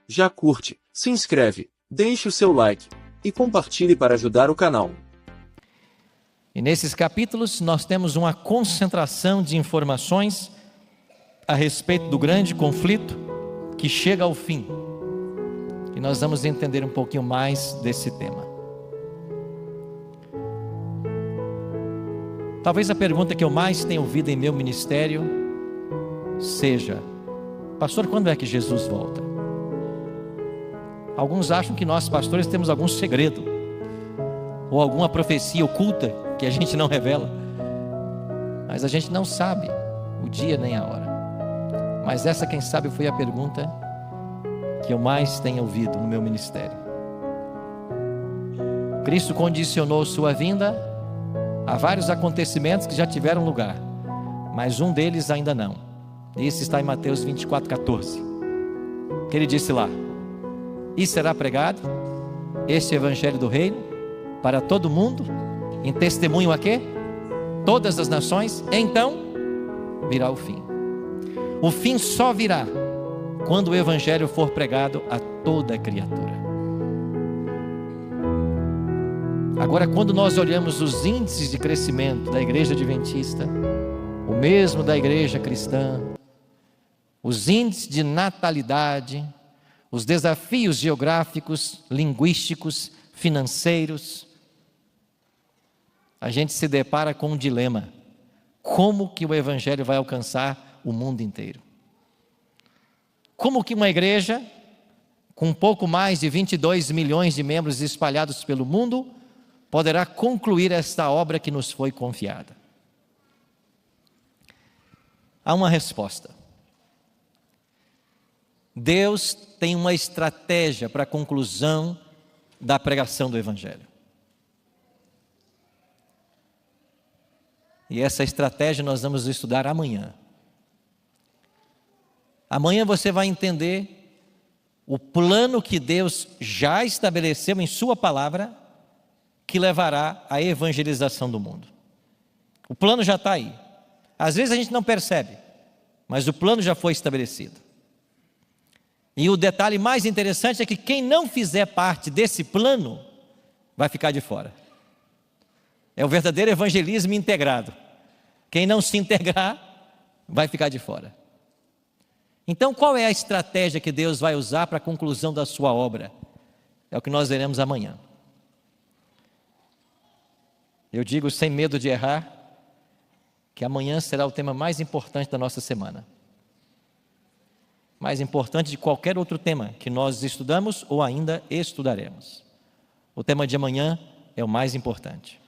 Já curte, se inscreve, deixe o seu like e compartilhe para ajudar o canal. E nesses capítulos nós temos uma concentração de informações a respeito do grande conflito que chega ao fim. E nós vamos entender um pouquinho mais desse tema. Talvez a pergunta que eu mais tenho ouvido em meu ministério seja: pastor, quando é que Jesus volta? Alguns acham que nós pastores temos algum segredo ou alguma profecia oculta que a gente não revela, mas a gente não sabe o dia nem a hora. Mas essa, quem sabe, foi a pergunta que eu mais tenho ouvido no meu ministério. Cristo condicionou sua vinda a vários acontecimentos que já tiveram lugar, mas um deles ainda não. Isso está em Mateus 24:14, que ele disse lá: e será pregado este evangelho do reino para todo mundo, em testemunho a quê? Todas as nações, então virá o fim. O fim só virá quando o evangelho for pregado a toda criatura. Agora, quando nós olhamos os índices de crescimento da igreja adventista, o mesmo da igreja cristã, os índices de natalidade, os desafios geográficos, linguísticos, financeiros, a gente se depara com um dilema: como que o evangelho vai alcançar o mundo inteiro? Como que uma igreja com um pouco mais de 22 milhões de membros espalhados pelo mundo poderá concluir esta obra que nos foi confiada? Há uma resposta. Deus tem uma estratégia para a conclusão da pregação do evangelho. E essa estratégia nós vamos estudar amanhã. Amanhã você vai entender o plano que Deus já estabeleceu em sua palavra, que levará à evangelização do mundo. O plano já está aí. Às vezes a gente não percebe, mas o plano já foi estabelecido. E o detalhe mais interessante é que quem não fizer parte desse plano vai ficar de fora. É o verdadeiro evangelismo integrado. Quem não se integrar vai ficar de fora. Então, qual é a estratégia que Deus vai usar para a conclusão da sua obra? É o que nós veremos amanhã. Eu digo sem medo de errar que amanhã será o tema mais importante da nossa semana. Mais importante de qualquer outro tema que nós estudamos ou ainda estudaremos. O tema de amanhã é o mais importante.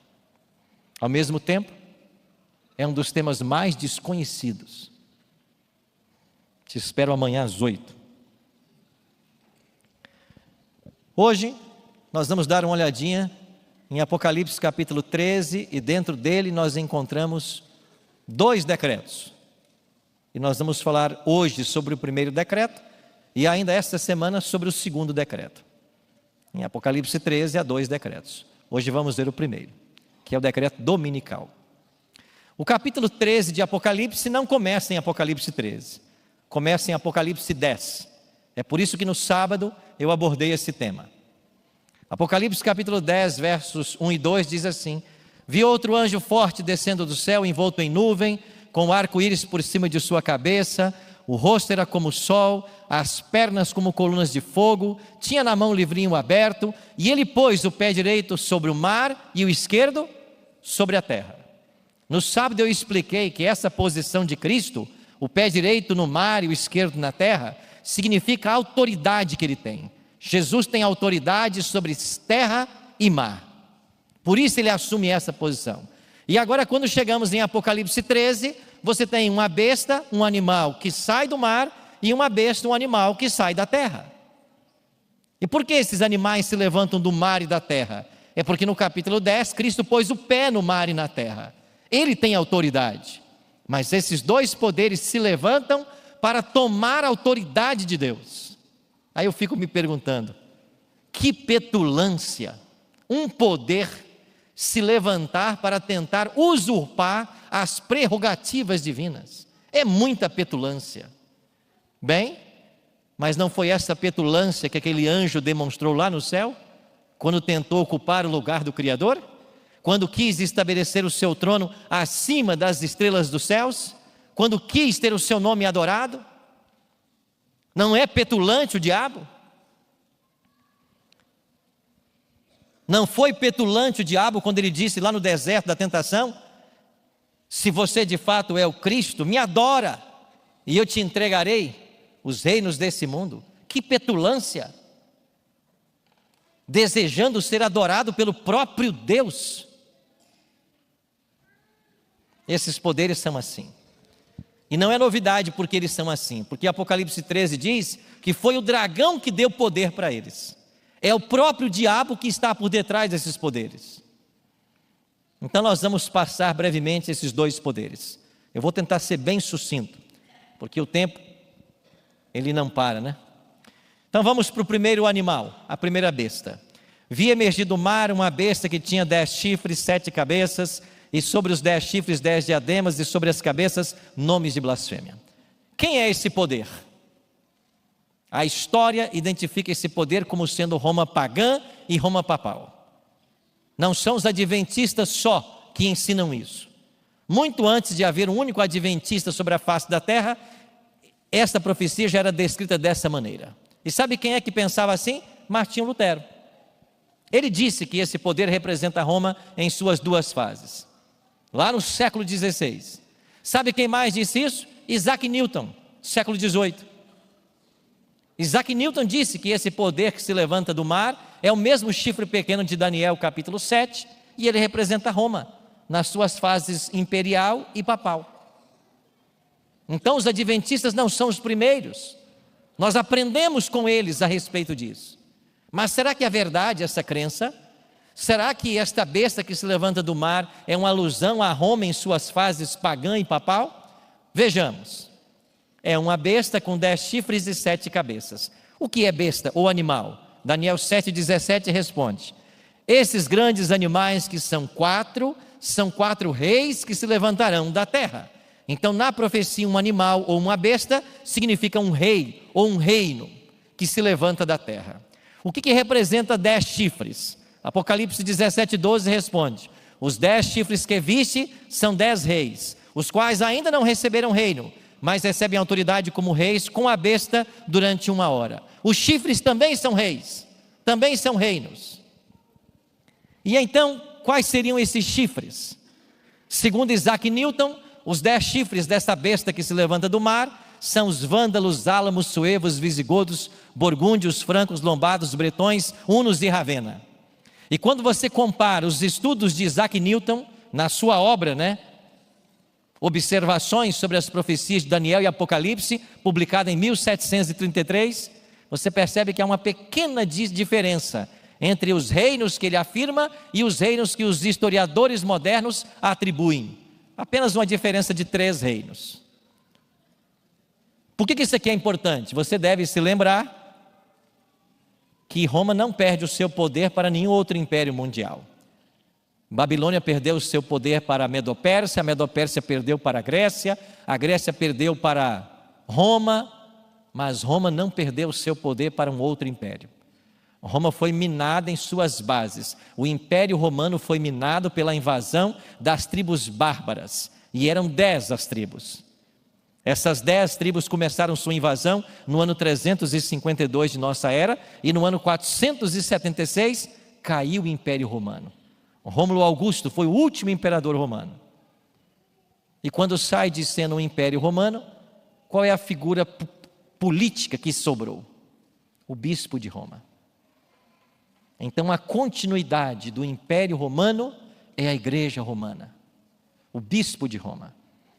Ao mesmo tempo, é um dos temas mais desconhecidos. Te espero amanhã às 8. Hoje, nós vamos dar uma olhadinha em Apocalipse capítulo 13, e dentro dele nós encontramos 2 decretos. E nós vamos falar hoje sobre o primeiro decreto e ainda esta semana sobre o segundo decreto. Em Apocalipse 13 há 2 decretos. Hoje vamos ver o primeiro, que é o decreto dominical. O capítulo 13 de Apocalipse não começa em Apocalipse 13, começa em Apocalipse 10. É por isso que no sábado eu abordei esse tema. Apocalipse capítulo 10, versos 1 e 2 diz assim: vi outro anjo forte descendo do céu, envolto em nuvem, com o arco-íris por cima de sua cabeça, o rosto era como o sol, as pernas como colunas de fogo, tinha na mão um livrinho aberto, e ele pôs o pé direito sobre o mar e o esquerdo sobre a terra. No sábado eu expliquei que essa posição de Cristo, o pé direito no mar e o esquerdo na terra, significa a autoridade que ele tem. Jesus tem autoridade sobre terra e mar. Por isso ele assume essa posição. E agora, quando chegamos em Apocalipse 13, você tem uma besta, um animal que sai do mar, e uma besta, um animal que sai da terra. E por que esses animais se levantam do mar e da terra? É porque no capítulo 10, Cristo pôs o pé no mar e na terra. Ele tem autoridade. Mas esses 2 poderes se levantam para tomar a autoridade de Deus. Aí eu fico me perguntando: que petulância um poder se levantar para tentar usurpar as prerrogativas divinas. É muita petulância. Bem, Mas não foi essa petulância que aquele anjo demonstrou lá no céu, quando tentou ocupar o lugar do Criador? Quando quis estabelecer o seu trono acima das estrelas dos céus? Quando quis ter o seu nome adorado? Não é petulante o diabo? Não foi petulante o diabo quando ele disse lá no deserto da tentação: se você de fato é o Cristo, me adora, e eu te entregarei os reinos desse mundo. Que petulância! Desejando ser adorado pelo próprio Deus. Esses poderes são assim. E não é novidade porque eles são assim, porque Apocalipse 13 diz que foi o dragão que deu poder para eles. É o próprio diabo que está por detrás desses poderes. Então nós vamos passar brevemente esses dois poderes. Eu vou tentar ser bem sucinto, porque o tempo, ele não para, né? Então vamos para o primeiro animal, a primeira besta. Vi emergir do mar uma besta que tinha 10 chifres, 7 cabeças, e sobre os 10 chifres 10 diademas, e sobre as cabeças nomes de blasfêmia. Quem é esse poder? A história identifica esse poder como sendo Roma pagã e Roma papal. Não são os adventistas só que ensinam isso. Muito antes de haver um único adventista sobre a face da terra, esta profecia já era descrita dessa maneira. E sabe quem é que pensava assim? Martinho Lutero. Ele disse que esse poder representa Roma em suas duas fases, lá no século XVI. Sabe quem mais disse isso? Isaac Newton, século XVIII. Isaac Newton disse que esse poder que se levanta do mar é o mesmo chifre pequeno de Daniel capítulo 7, e ele representa Roma nas suas fases imperial e papal. Então os adventistas não são os primeiros, nós aprendemos com eles a respeito disso. Mas será que é verdade essa crença? Será que esta besta que se levanta do mar é uma alusão a Roma em suas fases pagã e papal? Vejamos. É uma besta com 10 chifres e 7 cabeças. O que é besta ou animal? Daniel 7,17 responde: esses grandes animais que são 4 reis que se levantarão da terra. Então na profecia um animal ou uma besta significa um rei ou um reino que se levanta da terra. O que representa 10 chifres? Apocalipse 17,12 responde: os 10 chifres que viste são 10 reis, os quais ainda não receberam reino, mas recebem autoridade como reis com a besta durante 1 hora. Os chifres também são reis, também são reinos. E então, quais seriam esses chifres? Segundo Isaac Newton, os 10 chifres dessa besta que se levanta do mar são os vândalos, álamos, suevos, visigodos, burgúndios, francos, lombardos, bretões, hunos e Ravenna. E quando você compara os estudos de Isaac Newton na sua obra, Observações sobre as profecias de Daniel e Apocalipse, publicada em 1733, você percebe que há uma pequena diferença entre os reinos que ele afirma e os reinos que os historiadores modernos atribuem. Apenas uma diferença de 3 reinos. Por que isso aqui é importante? Você deve se lembrar que Roma não perde o seu poder para nenhum outro império mundial. Babilônia perdeu o seu poder para a Medopérsia perdeu para a Grécia perdeu para Roma, mas Roma não perdeu o seu poder para um outro império. Roma foi minada em suas bases. O Império Romano foi minado pela invasão das tribos bárbaras, e eram 10 as tribos. Essas 10 tribos começaram sua invasão no ano 352 de nossa era, e no ano 476 caiu o Império Romano. Rômulo Augusto foi o último imperador romano. E quando sai de cena o Império Romano, qual é a figura política que sobrou? O bispo de Roma. Então a continuidade do Império Romano é a Igreja Romana, o bispo de Roma.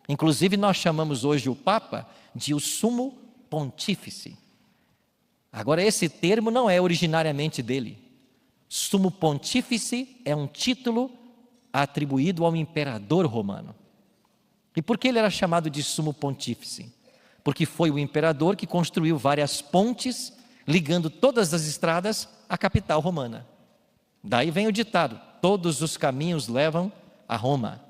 Inclusive nós chamamos hoje o Papa de o Sumo Pontífice. Agora esse termo não é originariamente dele. Sumo Pontífice é um título atribuído ao imperador romano. E por que ele era chamado de Sumo Pontífice? Porque foi o imperador que construiu várias pontes ligando todas as estradas à capital romana. Daí vem o ditado: todos os caminhos levam a Roma.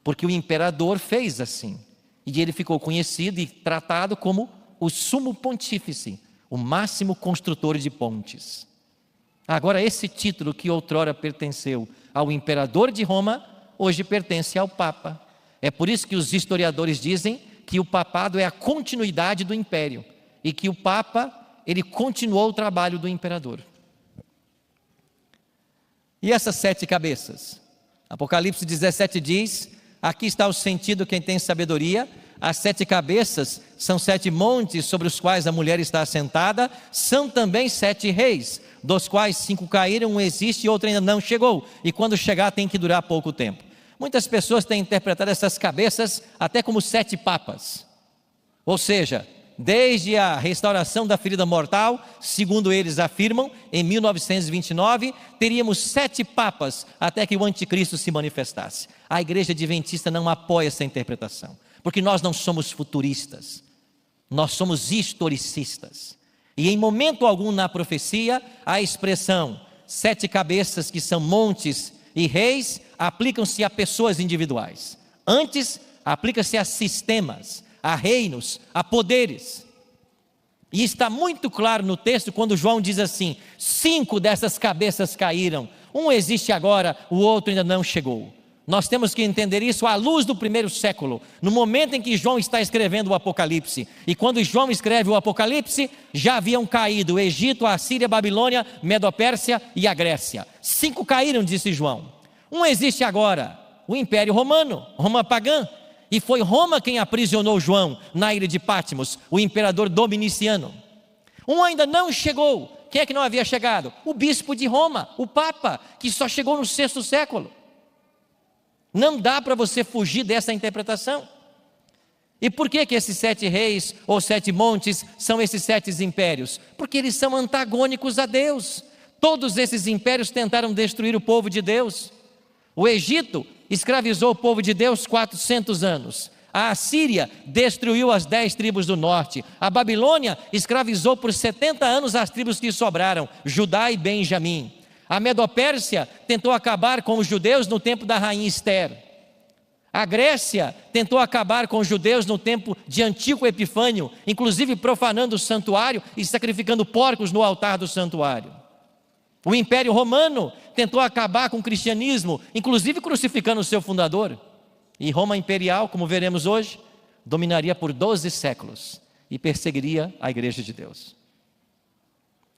Porque o imperador fez assim, e ele ficou conhecido e tratado como o sumo pontífice, o máximo construtor de pontes. Agora, esse título que outrora pertenceu ao imperador de Roma, hoje pertence ao Papa. É por isso que os historiadores dizem que o papado é a continuidade do império e que o Papa, ele continuou o trabalho do imperador. E essas 7 cabeças? Apocalipse 17 diz, aqui está o sentido, quem tem sabedoria, as 7 cabeças são 7 montes sobre os quais a mulher está assentada, são também 7 reis, dos quais 5 caíram, um existe e outro ainda não chegou, e quando chegar tem que durar pouco tempo. Muitas pessoas têm interpretado essas cabeças até como 7 papas, ou seja, desde a restauração da ferida mortal, segundo eles afirmam, em 1929, teríamos 7 papas até que o anticristo se manifestasse. A igreja adventista não apoia essa interpretação, porque nós não somos futuristas, nós somos historicistas. E em momento algum na profecia, a expressão 7 cabeças, que são montes e reis, aplicam-se a pessoas individuais. Antes, aplica-se a sistemas, a reinos, a poderes. E está muito claro no texto quando João diz assim: 5 dessas cabeças caíram, um existe agora, o outro ainda não chegou. Nós temos que entender isso à luz do primeiro século, no momento em que João está escrevendo o Apocalipse. E quando João escreve o Apocalipse, já haviam caído o Egito, a Síria, a Babilônia, Medo-Pérsia e a Grécia. 5 caíram, disse João. Um existe agora, o Império Romano, Roma pagã. E foi Roma quem aprisionou João na ilha de Patmos, o imperador Dominiciano. Um ainda não chegou. Quem é que não havia chegado? O bispo de Roma, o Papa, que só chegou no 6º século. Não dá para você fugir dessa interpretação. E por que esses 7 reis ou 7 montes são esses 7 impérios? Porque eles são antagônicos a Deus. Todos esses impérios tentaram destruir o povo de Deus. O Egito escravizou o povo de Deus 400 anos. A Assíria destruiu as 10 tribos do norte. A Babilônia escravizou por 70 anos as tribos que sobraram, Judá e Benjamim. A Medo-Pérsia tentou acabar com os judeus no tempo da rainha Ester. A Grécia tentou acabar com os judeus no tempo de Antíoco Epifânio, inclusive profanando o santuário e sacrificando porcos no altar do santuário. O Império Romano tentou acabar com o cristianismo, inclusive crucificando o seu fundador. E Roma Imperial, como veremos hoje, dominaria por 12 séculos e perseguiria a Igreja de Deus.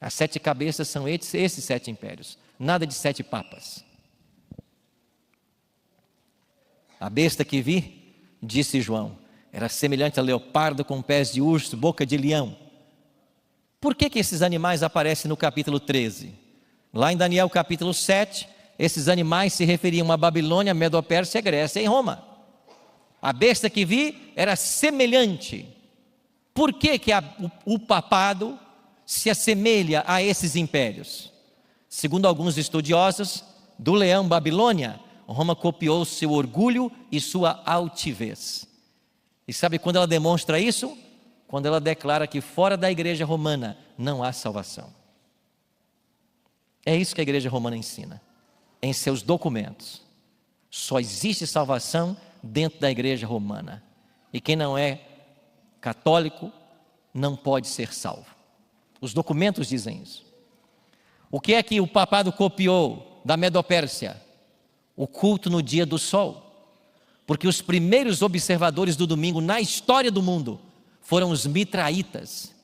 As 7 cabeças são esses 7 impérios, nada de 7 papas. A besta que vi, disse João, era semelhante a leopardo com pés de urso, boca de leão. Por que esses animais aparecem no capítulo 13? Lá em Daniel capítulo 7, esses animais se referiam a Babilônia, Medo-Pérsia, Grécia e Roma. A besta que vi era semelhante. Por que o papado se assemelha a esses impérios? Segundo alguns estudiosos, do leão Babilônia, Roma copiou seu orgulho e sua altivez. E sabe quando ela demonstra isso? Quando ela declara que fora da igreja romana não há salvação. É isso que a igreja romana ensina em seus documentos. Só existe salvação dentro da igreja romana. E quem não é católico não pode ser salvo. Os documentos dizem isso. O que é que o papado copiou da Medo-Pérsia? O culto no dia do sol. Porque os primeiros observadores do domingo na história do mundo foram os mitraítas,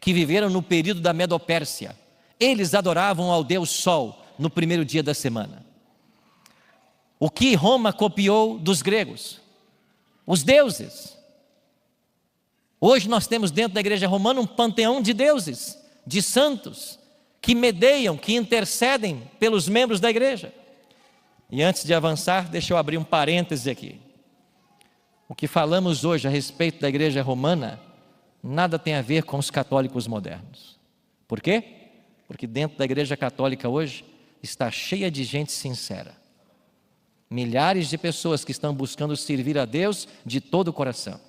que viveram no período da Medo-Pérsia. Eles adoravam ao Deus Sol no primeiro dia da semana. O que Roma copiou dos gregos? Os deuses. Hoje nós temos dentro da igreja romana um panteão de deuses, de santos, que medeiam, que intercedem pelos membros da igreja. E antes de avançar, deixa eu abrir um parêntese aqui. O que falamos hoje a respeito da igreja romana, nada tem a ver com os católicos modernos. Por quê? Porque dentro da igreja católica hoje, está cheia de gente sincera. Milhares de pessoas que estão buscando servir a Deus de todo o coração.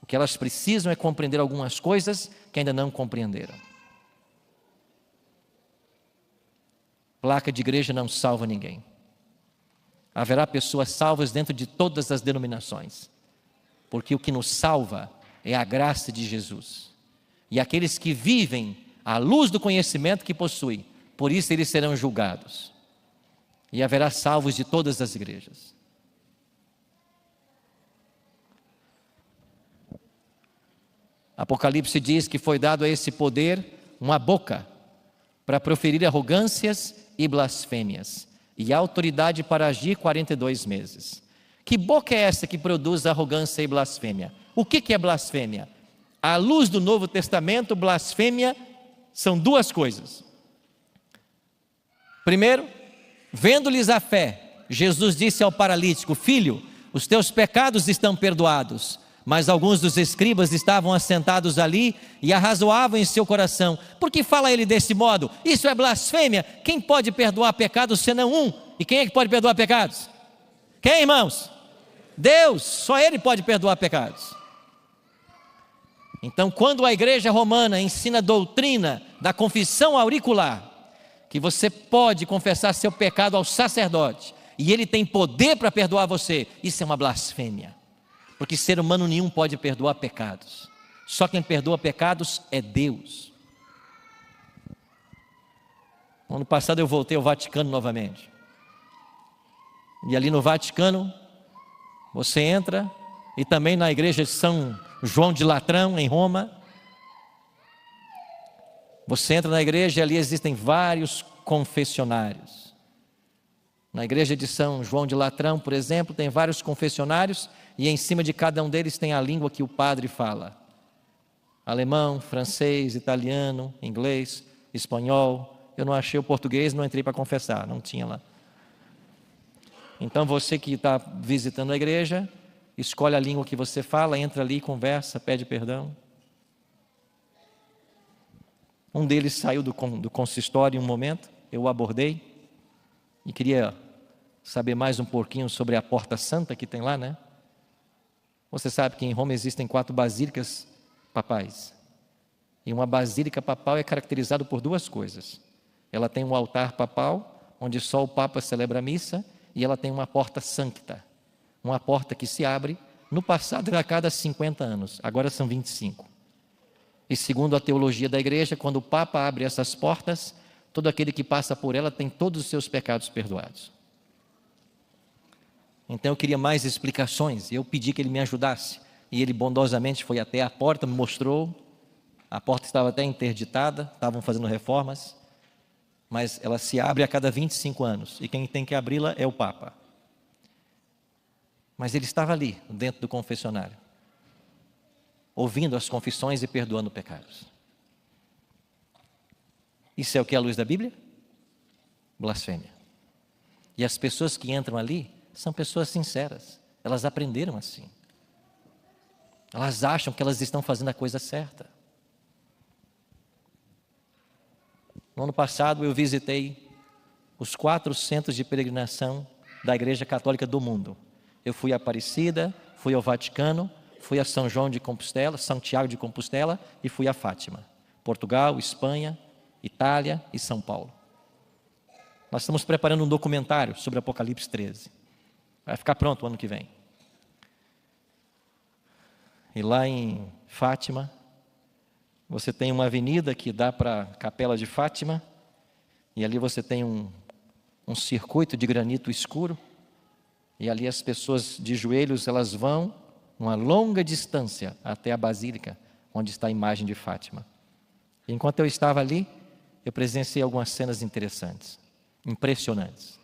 O que elas precisam é compreender algumas coisas que ainda não compreenderam. Placa de igreja não salva ninguém. Haverá pessoas salvas dentro de todas as denominações. Porque o que nos salva é a graça de Jesus. E aqueles que vivem à luz do conhecimento que possuem, por isso eles serão julgados. E haverá salvos de todas as igrejas. Apocalipse diz que foi dado a esse poder uma boca para proferir arrogâncias e blasfêmias, e autoridade para agir 42 meses. Que boca é essa que produz arrogância e blasfêmia? O que é blasfêmia? À luz do Novo Testamento, blasfêmia são duas coisas. Primeiro, vendo-lhes a fé, Jesus disse ao paralítico: filho, os teus pecados estão perdoados. Mas alguns dos escribas estavam assentados ali e arrazoavam em seu coração: por que fala ele desse modo? Isso é blasfêmia. Quem pode perdoar pecados senão um? E quem é que pode perdoar pecados? Quem, irmãos? Deus, só Ele pode perdoar pecados. Então, quando a igreja romana ensina a doutrina da confissão auricular, que você pode confessar seu pecado ao sacerdote, e ele tem poder para perdoar você, isso é uma blasfêmia. Porque ser humano nenhum pode perdoar pecados. Só quem perdoa pecados é Deus. No ano passado eu voltei ao Vaticano novamente. E ali no Vaticano, você entra, e também na igreja de São João de Latrão, em Roma. Você entra na igreja e ali existem vários confessionários. Na igreja de São João de Latrão, por exemplo, tem vários confessionários, e em cima de cada um deles tem a língua que o padre fala: alemão, francês, italiano, inglês, espanhol. Eu não achei o português, não entrei para confessar, não tinha lá. Então você que está visitando a igreja, escolhe a língua que você fala, entra ali, conversa, pede perdão. Um deles saiu do consistório em um momento, eu o abordei e queria saber mais um pouquinho sobre a Porta Santa que tem lá, né? Você sabe que em Roma existem 4 basílicas papais. E uma basílica papal é caracterizada por 2 coisas. Ela tem um altar papal, onde só o Papa celebra a missa, e ela tem uma porta sancta, uma porta que se abre. No passado era a cada 50 anos, agora são 25. E segundo a teologia da igreja, quando o Papa abre essas portas, todo aquele que passa por ela tem todos os seus pecados perdoados. Então eu queria mais explicações, e eu pedi que ele me ajudasse. E ele bondosamente foi até a porta, me mostrou. A porta estava até interditada, estavam fazendo reformas, mas ela se abre a cada 25 anos, e quem tem que abri-la é o Papa. Mas ele estava ali, dentro do confessionário, ouvindo as confissões e perdoando pecados. Isso é o que é a luz da Bíblia? Blasfêmia. E as pessoas que entram ali são pessoas sinceras, elas aprenderam assim. Elas acham que elas estão fazendo a coisa certa. No ano passado eu visitei os 4 centros de peregrinação da Igreja Católica do mundo. Eu fui a Aparecida, fui ao Vaticano, fui a São João de Compostela, Santiago de Compostela e fui a Fátima. Portugal, Espanha, Itália e São Paulo. Nós estamos preparando um documentário sobre Apocalipse 13. Vai ficar pronto o ano que vem. E lá em Fátima, você tem uma avenida que dá para a Capela de Fátima, e ali você tem um circuito de granito escuro, e ali as pessoas de joelhos, elas vão uma longa distância até a Basílica, onde está a imagem de Fátima. E enquanto eu estava ali, eu presenciei algumas cenas interessantes, impressionantes.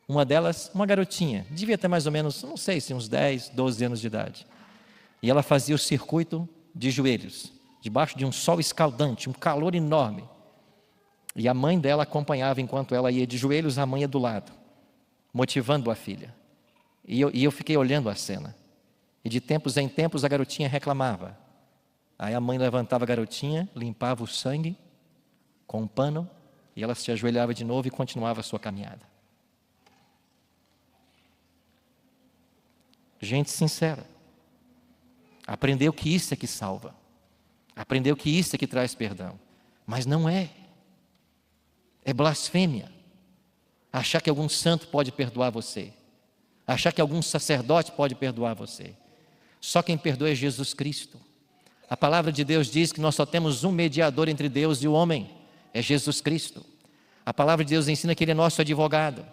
Uma delas, uma garotinha, devia ter mais ou menos, não sei se uns 10, 12 anos de idade. E ela fazia o circuito de joelhos, debaixo de um sol escaldante, um calor enorme. E a mãe dela acompanhava enquanto ela ia de joelhos, a mãe ia do lado, motivando a filha. E eu fiquei olhando a cena. E de tempos em tempos a garotinha reclamava. Aí a mãe levantava a garotinha, limpava o sangue com um pano, e ela se ajoelhava de novo e continuava a sua caminhada. Gente sincera. Aprendeu que isso é que salva. Aprendeu que isso é que traz perdão. Mas não é. É blasfêmia. Achar que algum santo pode perdoar você. Achar que algum sacerdote pode perdoar você. Só quem perdoa é Jesus Cristo. A palavra de Deus diz que nós só temos um mediador entre Deus e o homem, é Jesus Cristo. A palavra de Deus ensina que Ele é nosso advogado.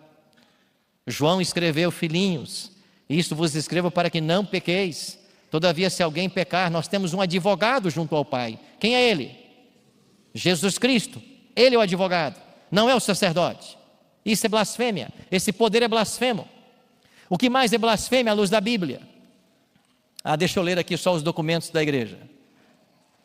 João escreveu: filhinhos, isto vos escrevo para que não pequeis. Todavia, se alguém pecar, nós temos um advogado junto ao Pai. Quem é Ele? Jesus Cristo. Ele é o advogado, não é o sacerdote. Isso é blasfêmia, esse poder é blasfemo. O que mais é blasfêmia à luz da Bíblia? Deixa eu ler aqui só os documentos da igreja.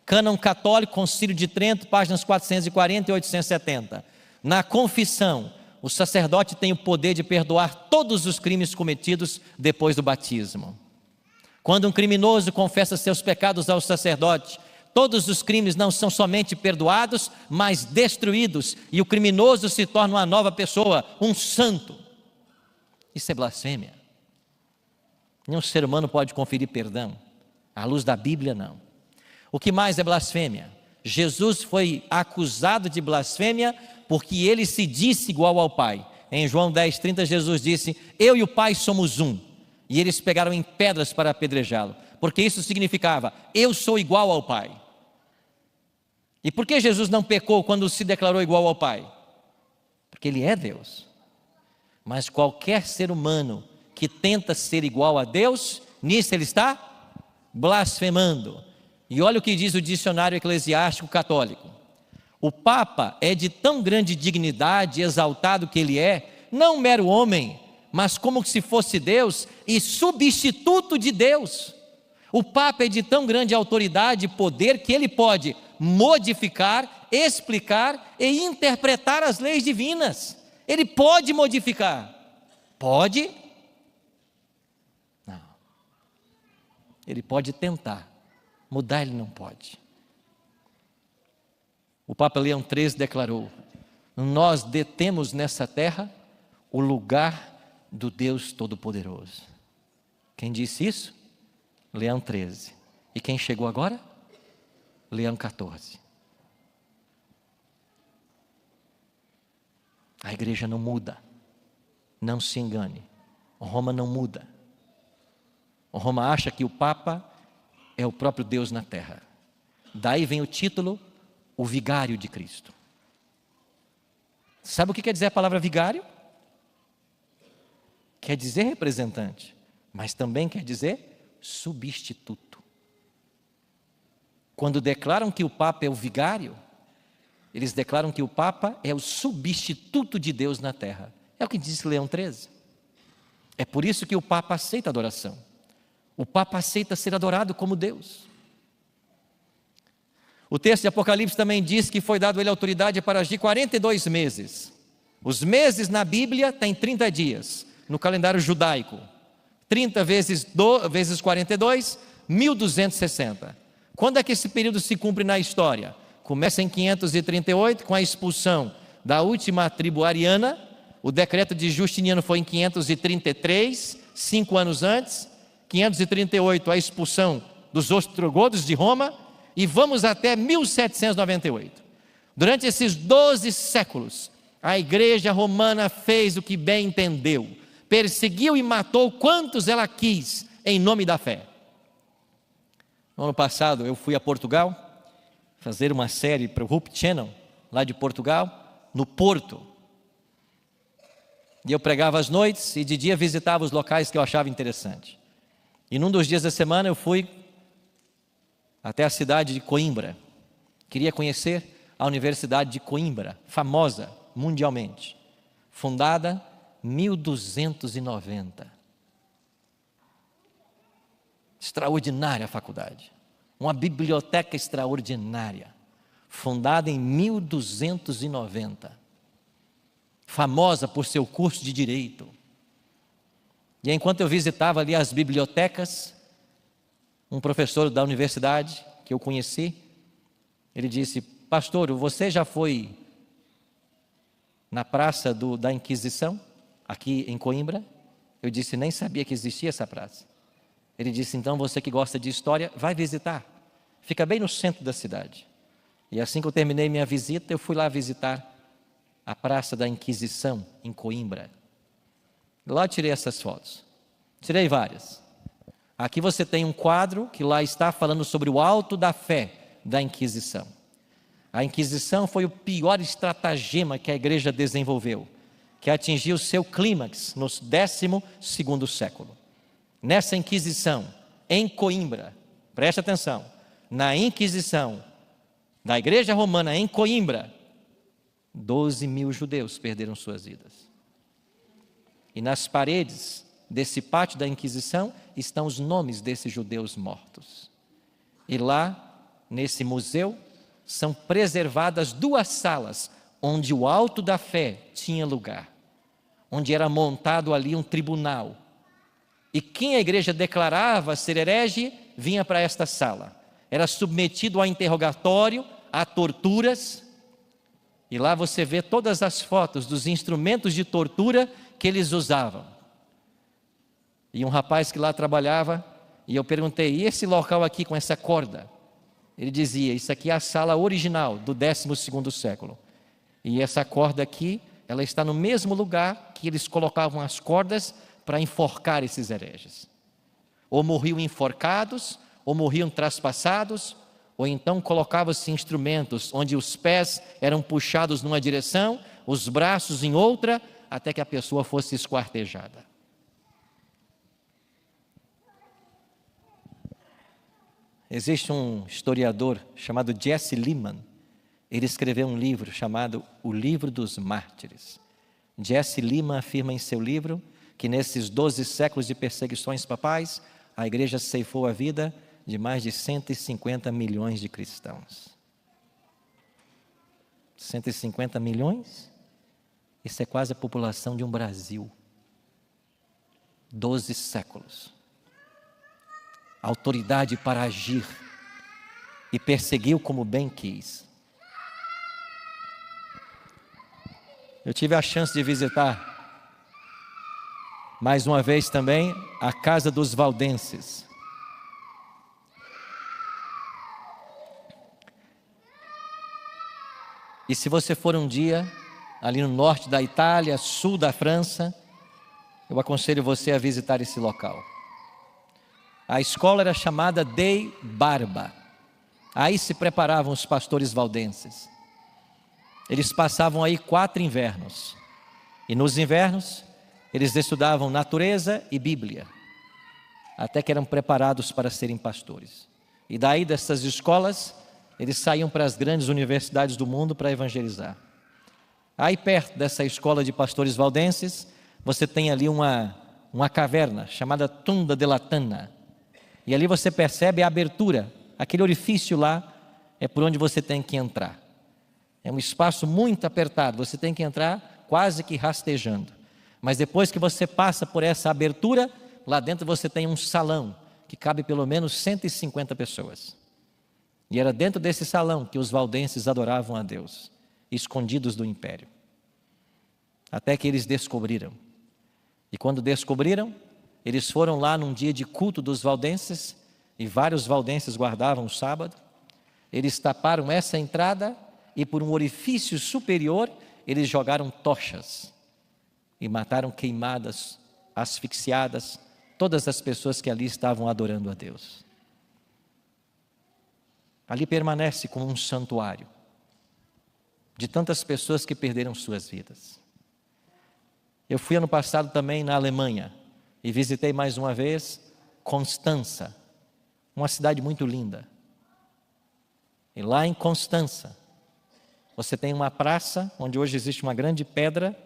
Cânon Católico, Concílio de Trento, páginas 440 e 870. Na confissão, o sacerdote tem o poder de perdoar todos os crimes cometidos depois do batismo. Quando um criminoso confessa seus pecados ao sacerdote, todos os crimes não são somente perdoados, mas destruídos, e o criminoso se torna uma nova pessoa, um santo. Isso é blasfêmia. Nenhum ser humano pode conferir perdão. À luz da Bíblia, não. O que mais é blasfêmia? Jesus foi acusado de blasfêmia porque ele se disse igual ao Pai. Em João 10:30, Jesus disse: eu e o Pai somos um. E eles pegaram em pedras para apedrejá-lo, porque isso significava: eu sou igual ao Pai. E por que Jesus não pecou quando se declarou igual ao Pai? Porque Ele é Deus. Mas qualquer ser humano que tenta ser igual a Deus, nisso ele está blasfemando. E olha o que diz o dicionário eclesiástico católico: o Papa é de tão grande dignidade, exaltado que ele é, não mero homem, mas como se fosse Deus e substituto de Deus. O Papa é de tão grande autoridade e poder que ele pode modificar, explicar e interpretar as leis divinas. Ele pode modificar. Pode? Não. Ele pode tentar. Mudar ele não pode. O Papa Leão XIII declarou: nós detemos nessa terra o lugar do Deus Todo-Poderoso. Quem disse isso? Leão XIII. E quem chegou agora? Leão XIV. A igreja não muda. Não se engane. Roma não muda. Roma acha que o Papa é o próprio Deus na terra. Daí vem o título: o vigário de Cristo. Sabe o que quer dizer a palavra vigário? Quer dizer representante, mas também quer dizer substituto. Quando declaram que o Papa é o vigário, eles declaram que o Papa é o substituto de Deus na terra. É o que disse Leão XIII. É por isso que o Papa aceita adoração. O Papa aceita ser adorado como Deus. O texto de Apocalipse também diz que foi dado a ele autoridade para agir 42 meses. Os meses na Bíblia têm 30 dias. No calendário judaico, 30 vezes 42, 1260. Quando é que esse período se cumpre na história? Começa em 538, com a expulsão da última tribo ariana. O decreto de Justiniano foi em 533, 5 anos antes. 538, a expulsão dos ostrogodos de Roma. E vamos até 1798. Durante esses 12 séculos, a igreja romana fez o que bem entendeu. Perseguiu e matou quantos ela quis, em nome da fé. No ano passado eu fui a Portugal fazer uma série para o Hope Channel, lá de Portugal, no Porto. E eu pregava às noites e de dia visitava os locais que eu achava interessante. E num dos dias da semana eu fui até a cidade de Coimbra. Queria conhecer a Universidade de Coimbra, famosa mundialmente, fundada em 1290. Extraordinária a faculdade, uma biblioteca extraordinária, fundada em 1290, famosa por seu curso de direito. E enquanto eu visitava ali as bibliotecas, um professor da universidade que eu conheci, ele disse: pastor, você já foi na praça da Inquisição, aqui em Coimbra? Eu disse: nem sabia que existia essa praça. Ele disse: então você que gosta de história, vai visitar, fica bem no centro da cidade. E assim que eu terminei minha visita, eu fui lá visitar a praça da Inquisição, em Coimbra. Lá eu tirei essas fotos, tirei várias. Aqui você tem um quadro que lá está falando sobre o alto da fé da Inquisição. A Inquisição foi o pior estratagema que a igreja desenvolveu, que atingiu seu clímax no 12º século. Nessa Inquisição, em Coimbra, preste atenção, na Inquisição da Igreja Romana em Coimbra, 12 mil judeus perderam suas vidas. E nas paredes desse pátio da Inquisição estão os nomes desses judeus mortos. E lá, nesse museu, são preservadas 2 salas onde o alto da fé tinha lugar, onde era montado ali um tribunal. E quem a igreja declarava ser herege vinha para esta sala. Era submetido a interrogatório, a torturas. E lá você vê todas as fotos dos instrumentos de tortura que eles usavam. E um rapaz que lá trabalhava, e eu perguntei, e esse local aqui com essa corda? Ele dizia, isso aqui é a sala original do 12º século. E essa corda aqui, ela está no mesmo lugar que eles colocavam as cordas para enforcar esses hereges. Ou morriam enforcados, ou morriam traspassados, ou então colocavam-se instrumentos onde os pés eram puxados numa direção, os braços em outra, até que a pessoa fosse esquartejada. Existe um historiador chamado Jesse Lehman. Ele escreveu um livro chamado O Livro dos Mártires. Jesse Lehman afirma em seu livro que nesses 12 séculos de perseguições papais, a igreja ceifou a vida de mais de 150 milhões de cristãos. 150 milhões? Isso é quase a população de um Brasil. 12 séculos. Autoridade para agir, e perseguiu como bem quis. Eu tive a chance de visitar, mais uma vez também, a casa dos valdenses. E se você for um dia, ali no norte da Itália, sul da França, eu aconselho você a visitar esse local. A escola era chamada Dei Barba. Aí se preparavam os pastores valdenses. Eles passavam aí 4 invernos. E nos invernos, eles estudavam natureza e Bíblia. Até que eram preparados para serem pastores. E daí dessas escolas, eles saíam para as grandes universidades do mundo para evangelizar. Aí perto dessa escola de pastores valdenses, você tem ali uma caverna chamada Tunda de Latana. E ali você percebe a abertura, aquele orifício lá é por onde você tem que entrar. É um espaço muito apertado, você tem que entrar quase que rastejando. Mas depois que você passa por essa abertura, lá dentro você tem um salão que cabe pelo menos 150 pessoas. E era dentro desse salão que os valdenses adoravam a Deus, escondidos do império. Até que eles descobriram. E quando descobriram, eles foram lá num dia de culto dos valdenses, e vários valdenses guardavam o sábado. Eles taparam essa entrada e por um orifício superior, eles jogaram tochas e mataram queimadas, asfixiadas, todas as pessoas que ali estavam adorando a Deus. Ali permanece como um santuário de tantas pessoas que perderam suas vidas. Eu fui ano passado também na Alemanha e visitei mais uma vez Constança, uma cidade muito linda. E lá em Constança, você tem uma praça onde hoje existe uma grande pedra,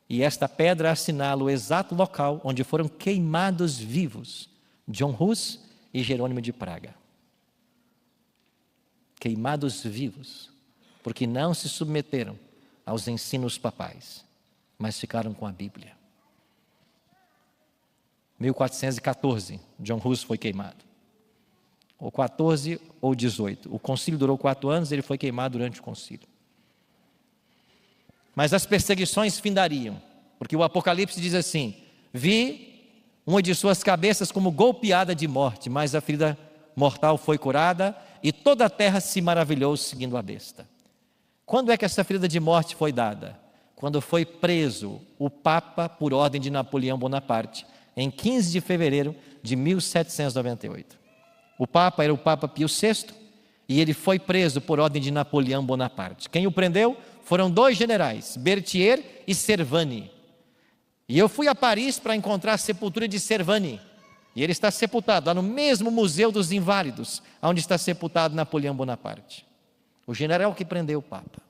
e esta pedra assinala o exato local onde foram queimados vivos John Hus e Jerônimo de Praga. Queimados vivos, porque não se submeteram aos ensinos papais, mas ficaram com a Bíblia. 1414, John Hus foi queimado. Ou 14 ou 18. O concílio durou 4 anos, ele foi queimado durante o concílio. Mas as perseguições findariam, porque o Apocalipse diz assim: vi uma de suas cabeças como golpeada de morte, mas a ferida mortal foi curada, e toda a terra se maravilhou seguindo a besta. Quando é que essa ferida de morte foi dada? Quando foi preso o Papa por ordem de Napoleão Bonaparte, em 15 de fevereiro de 1798. O Papa era o Papa Pio VI e ele foi preso por ordem de Napoleão Bonaparte. Quem o prendeu foram dois generais, Berthier e Servani. E eu fui a Paris para encontrar a sepultura de Servani. E ele está sepultado lá no mesmo Museu dos Inválidos, onde está sepultado Napoleão Bonaparte. O general que prendeu o Papa.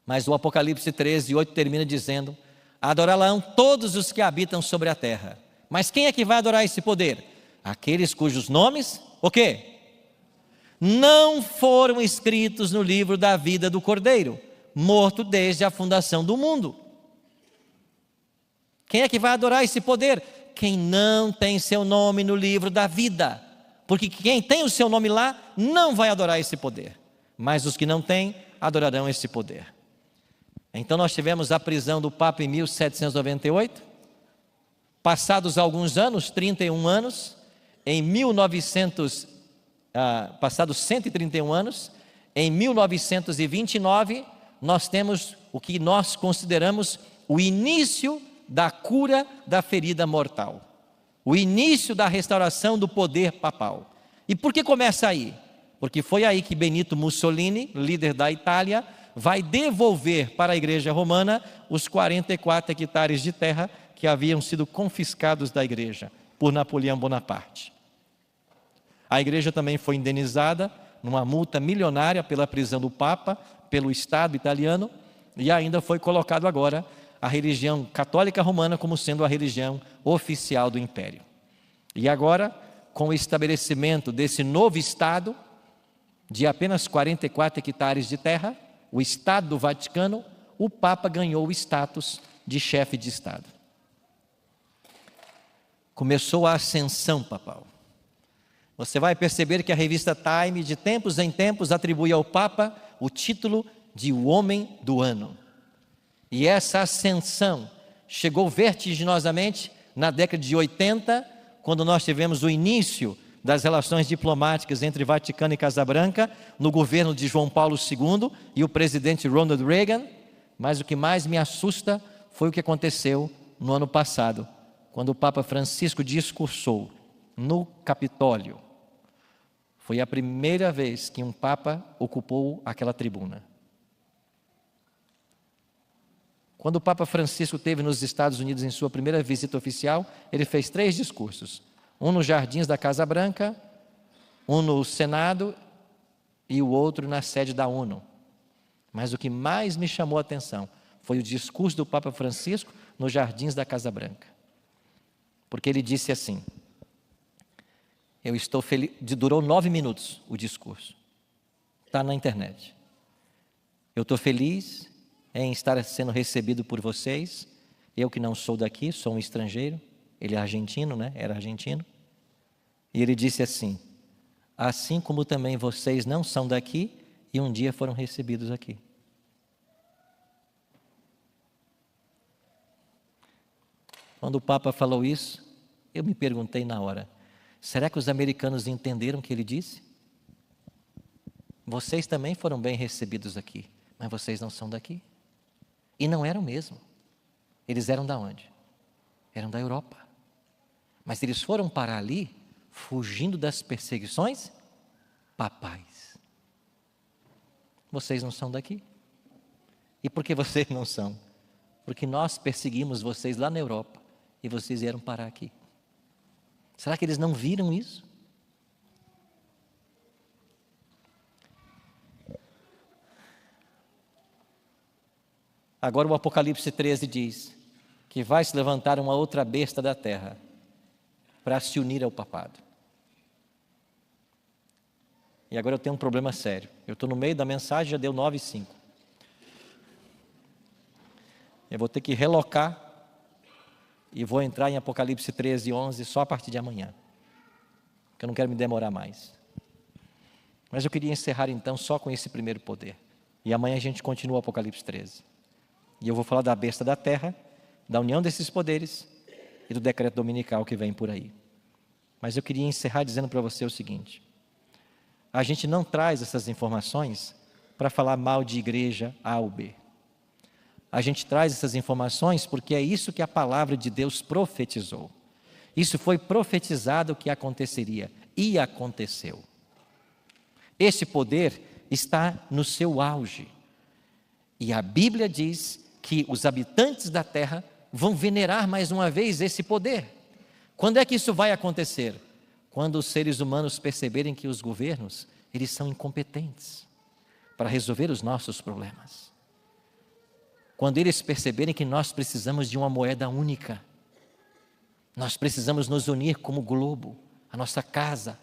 Mas o Apocalipse 13:8 termina dizendo: adorá-lo-ão todos os que habitam sobre a terra. Mas quem é que vai adorar esse poder? Aqueles cujos nomes, o quê? Não foram escritos no livro da vida do Cordeiro, morto desde a fundação do mundo. Quem é que vai adorar esse poder? Quem não tem seu nome no livro da vida. Porque quem tem o seu nome lá não vai adorar esse poder. Mas os que não têm, adorarão esse poder. Então nós tivemos a prisão do Papa em 1798. Passados alguns anos, 31 anos, passados 131 anos, em 1929, nós temos o que nós consideramos o início da cura da ferida mortal. O início da restauração do poder papal. E por que começa aí? Porque foi aí que Benito Mussolini, líder da Itália, vai devolver para a Igreja Romana os 44 hectares de terra que haviam sido confiscados da Igreja por Napoleão Bonaparte. A Igreja também foi indenizada numa multa milionária pela prisão do Papa, pelo Estado italiano, e ainda foi colocado agora a religião católica romana como sendo a religião oficial do Império. E agora, com o estabelecimento desse novo Estado, de apenas 44 hectares de terra, o Estado do Vaticano, o Papa ganhou o status de chefe de Estado. Começou a ascensão papal. Você vai perceber que a revista Time, de tempos em tempos, atribui ao Papa o título de o Homem do Ano. E essa ascensão chegou vertiginosamente na década de 80, quando nós tivemos o início das relações diplomáticas entre Vaticano e Casabranca, no governo de João Paulo II e o presidente Ronald Reagan. Mas o que mais me assusta foi o que aconteceu no ano passado, quando o Papa Francisco discursou no Capitólio. Foi a primeira vez que um Papa ocupou aquela tribuna. Quando o Papa Francisco esteve nos Estados Unidos em sua primeira visita oficial, ele fez 3 discursos. Um nos Jardins da Casa Branca, um no Senado e o outro na sede da ONU. Mas o que mais me chamou a atenção foi o discurso do Papa Francisco nos Jardins da Casa Branca. Porque ele disse assim: eu estou feliz. Durou 9 minutos o discurso. Está na internet. Eu estou feliz em estar sendo recebido por vocês. Eu que não sou daqui, sou um estrangeiro. Ele é argentino, né? Era argentino. E ele disse assim: assim como também vocês não são daqui e um dia foram recebidos aqui. Quando o Papa falou isso, eu me perguntei na hora: será que os americanos entenderam o que ele disse? Vocês também foram bem recebidos aqui, mas vocês não são daqui. E não eram mesmo. Eles eram da onde? Eram da Europa. Mas eles foram parar ali, fugindo das perseguições papais. Vocês não são daqui. E por que vocês não são? Porque nós perseguimos vocês lá na Europa e vocês vieram parar aqui. Será que eles não viram isso? Agora o Apocalipse 13 diz que vai se levantar uma outra besta da terra para se unir ao papado. E agora eu tenho um problema sério. Eu estou no meio da mensagem, já deu 9:05. Eu vou ter que relocar e vou entrar em Apocalipse 13:11 só a partir de amanhã, porque eu não quero me demorar mais. Mas eu queria encerrar então só com esse primeiro poder. E amanhã a gente continua o Apocalipse 13. E eu vou falar da besta da terra, da união desses poderes e do decreto dominical que vem por aí. Mas eu queria encerrar dizendo para você o seguinte: a gente não traz essas informações para falar mal de igreja A ou B. A gente traz essas informações porque é isso que a palavra de Deus profetizou. Isso foi profetizado que aconteceria, e aconteceu. Esse poder está no seu auge. E a Bíblia diz que os habitantes da terra vão venerar mais uma vez esse poder. Quando é que isso vai acontecer? Quando os seres humanos perceberem que os governos, eles são incompetentes para resolver os nossos problemas. Quando eles perceberem que nós precisamos de uma moeda única, nós precisamos nos unir como globo, a nossa casa,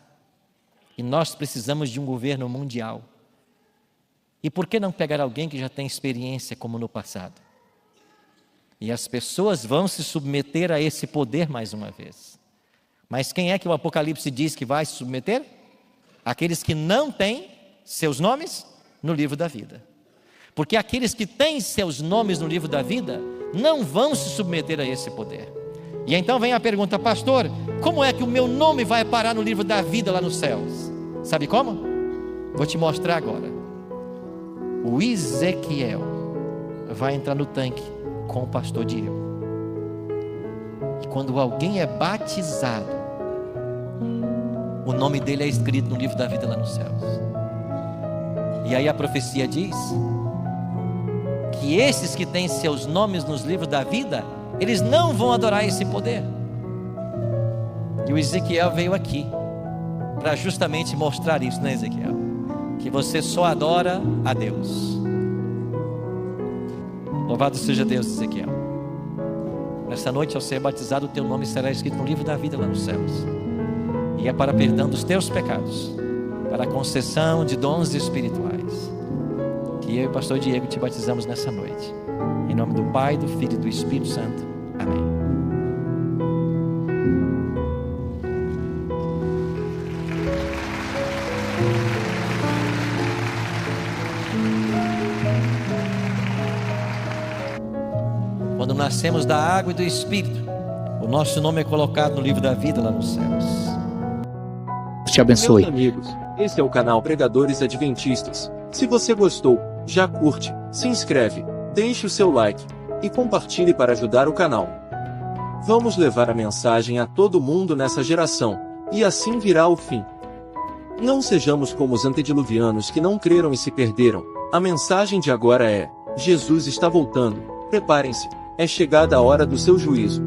e nós precisamos de um governo mundial. E por que não pegar alguém que já tem experiência como no passado? E as pessoas vão se submeter a esse poder mais uma vez. Mas quem é que o Apocalipse diz que vai se submeter? Aqueles que não têm seus nomes no livro da vida. Porque aqueles que têm seus nomes no livro da vida não vão se submeter a esse poder. E então vem a pergunta: pastor, como é que o meu nome vai parar no livro da vida lá nos céus? Sabe como? Vou te mostrar agora. O Ezequiel vai entrar no tanque com o pastor Diego. E quando alguém é batizado, o nome dele é escrito no livro da vida lá nos céus. E aí a profecia diz que esses que têm seus nomes nos livros da vida, eles não vão adorar esse poder. E o Ezequiel veio aqui para justamente mostrar isso, né, Ezequiel? Que você só adora a Deus. Louvado seja Deus, Ezequiel. Nessa noite, ao ser batizado, o teu nome será escrito no livro da vida lá nos céus. E é para perdão dos teus pecados, para a concessão de dons espirituais, que eu e o pastor Diego te batizamos nessa noite. Em nome do Pai, do Filho e do Espírito Santo. Amém. Quando nascemos da água e do Espírito, o nosso nome é colocado no livro da vida lá nos céus. Te abençoe. Meus amigos, esse é o canal Pregadores Adventistas. Se você gostou, já curte, se inscreve, deixe o seu like e compartilhe para ajudar o canal. Vamos levar a mensagem a todo mundo nessa geração, e assim virá o fim. Não sejamos como os antediluvianos que não creram e se perderam. A mensagem de agora é: Jesus está voltando, preparem-se, é chegada a hora do seu juízo.